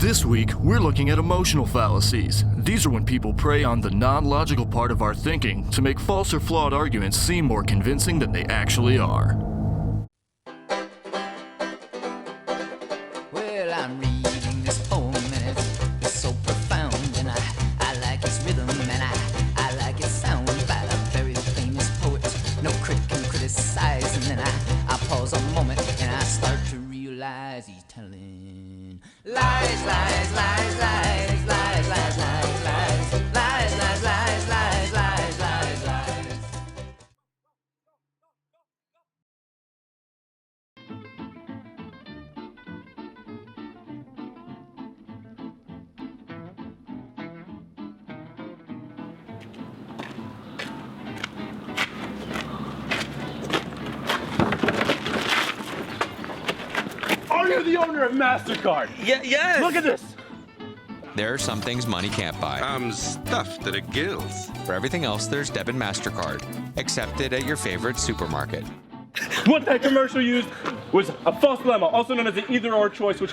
This week, we're looking at emotional fallacies. These are when people prey on the non-logical part of our thinking to make false or flawed arguments seem more convincing than they actually are. Well, I'm reading this poem and it's so profound, and I like its rhythm and I like its sound by a very famous poet. No critic can criticize, and then I pause a moment and I start to realize he's telling lies, lies, lies, lies, lies, lies, lies, lies, lies, lies, lies, lies, lies, lies, lies. Are you the owner of MasterCard? Yes! Look at this! There are some things money can't buy. I'm stuffed at a gills. For everything else, there's debit MasterCard. Accepted at your favorite supermarket. What that commercial used was a false dilemma, also known as an either-or choice, which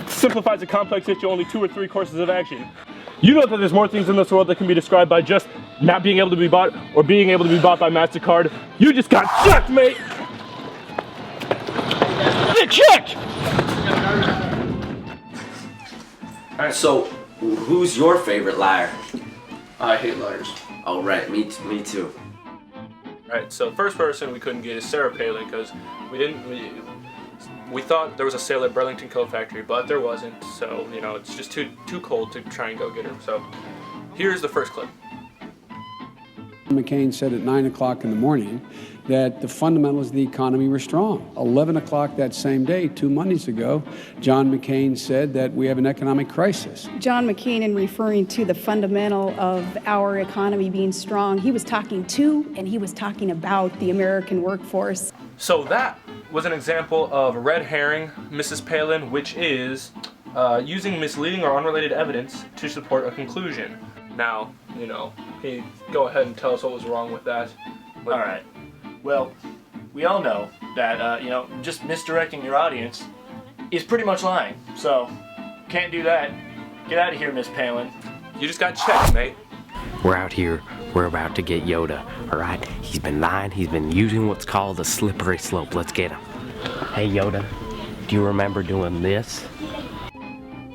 simplifies a complex issue only 2 or 3 courses of action. You know that there's more things in this world that can be described by just not being able to be bought or being able to be bought by MasterCard. You just got checked, mate! Get checked! Alright, so who's your favorite liar? I hate liars. Oh, right, me too. Right, so the first person we couldn't get is Sarah Palin because we thought there was a sale at Burlington Coat Factory, but there wasn't. So you know, it's just too cold to try and go get her. So here's the first clip. McCain said at 9 o'clock in the morning that the fundamentals of the economy were strong. 11 o'clock that same day, 2 Mondays ago, John McCain said that we have an economic crisis. John McCain, in referring to the fundamental of our economy being strong, he was talking to and he was talking about the American workforce. So that was an example of red herring, Mrs. Palin, which is using misleading or unrelated evidence to support a conclusion. Now, you know, hey, go ahead and tell us what was wrong with that. All right. Well, we all know that, just misdirecting your audience is pretty much lying. So, can't do that. Get out of here, Miss Palin. You just got checked, mate. We're out here. We're about to get Yoda, all right? He's been lying. He's been using what's called a slippery slope. Let's get him. Hey, Yoda, do you remember doing this?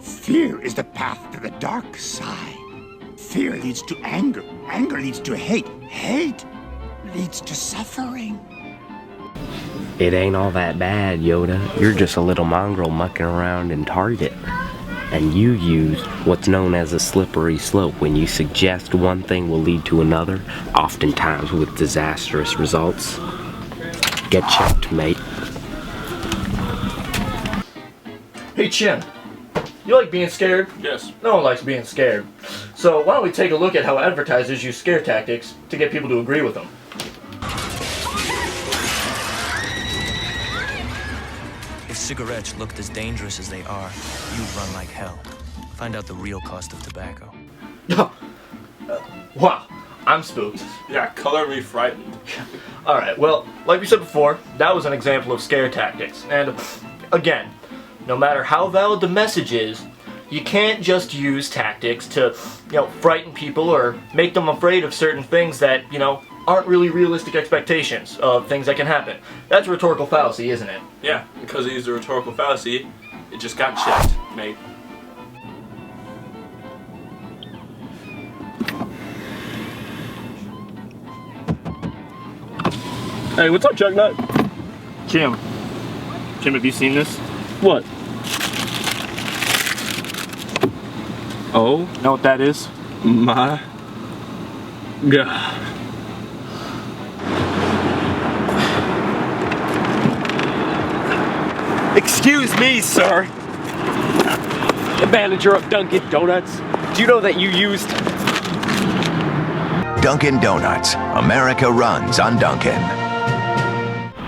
Fear is the path to the dark side. Fear leads to anger. Anger leads to hate. Hate leads to suffering. It ain't all that bad, Yoda. You're just a little mongrel mucking around in Target. And you use what's known as a slippery slope when you suggest one thing will lead to another, oftentimes with disastrous results. Get checked, mate. Hey, Chim. You like being scared? Yes. No one likes being scared. So why don't we take a look at how advertisers use scare tactics to get people to agree with them. If cigarettes looked as dangerous as they are, you'd run like hell. Find out the real cost of tobacco. Wow, I'm spooked. Yeah, color me frightened. Alright, well, like we said before, that was an example of scare tactics. And again, no matter how valid the message is, you can't just use tactics to, frighten people or make them afraid of certain things that, aren't really realistic expectations of things that can happen. That's a rhetorical fallacy, isn't it? Yeah, because he used a rhetorical fallacy, it just got checked, mate. Hey, what's up, Chuck Nut? Jim, have you seen this? What? Oh? Know what that is? My God. Excuse me, sir. The manager of Dunkin' Donuts. Do you know that you used... Dunkin' Donuts. America runs on Dunkin'.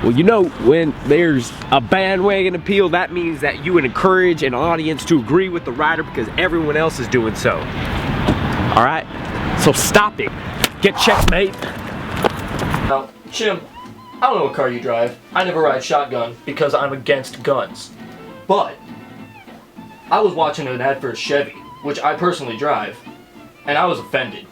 Well, you know, when there's a bandwagon appeal, that means that you would encourage an audience to agree with the writer because everyone else is doing so. All right? So stop it. Get checked, mate. Now, Jim, I don't know what car you drive. I never ride shotgun because I'm against guns. But I was watching an ad for a Chevy, which I personally drive, and I was offended.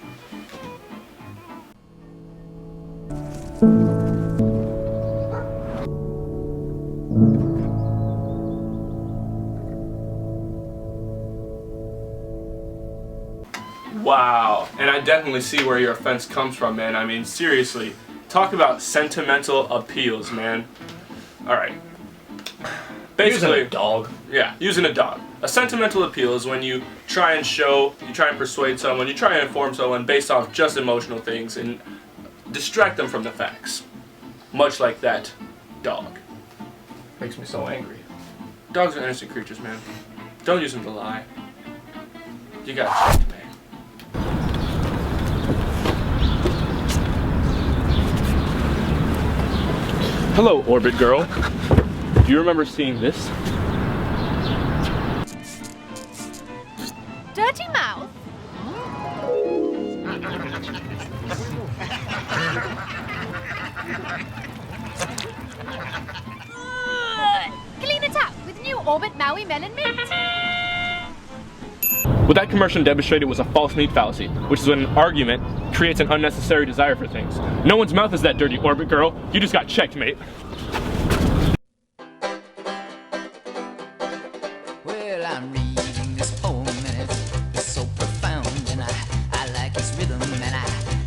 Wow, and I definitely see where your offense comes from, man. I mean, seriously, talk about sentimental appeals, man. Alright. Basically, using a dog. Yeah, using a dog. A sentimental appeal is when you try and persuade someone, you try and inform someone based off just emotional things and distract them from the facts. Much like that dog. Makes me so angry. Dogs are innocent creatures, man. Don't use them to lie. You got checked, man. Hello, Orbit Girl. Do you remember seeing this? Dirty mouth? Clean it up with new Orbit Maui Melon Mint. What that commercial demonstrated was a false need fallacy, which is when an argument creates an unnecessary desire for things. No one's mouth is that dirty, Orbit Girl. You just got checked, mate. Well, I'm reading this poem and it's so profound, and I like its rhythm and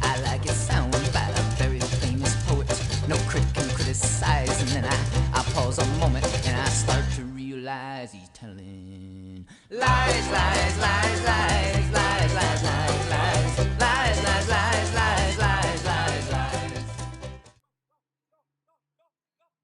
I like its sound by a very famous poet. No critic can criticize, and then I pause a moment and I start to realize he's telling lies, lies, lies, lies.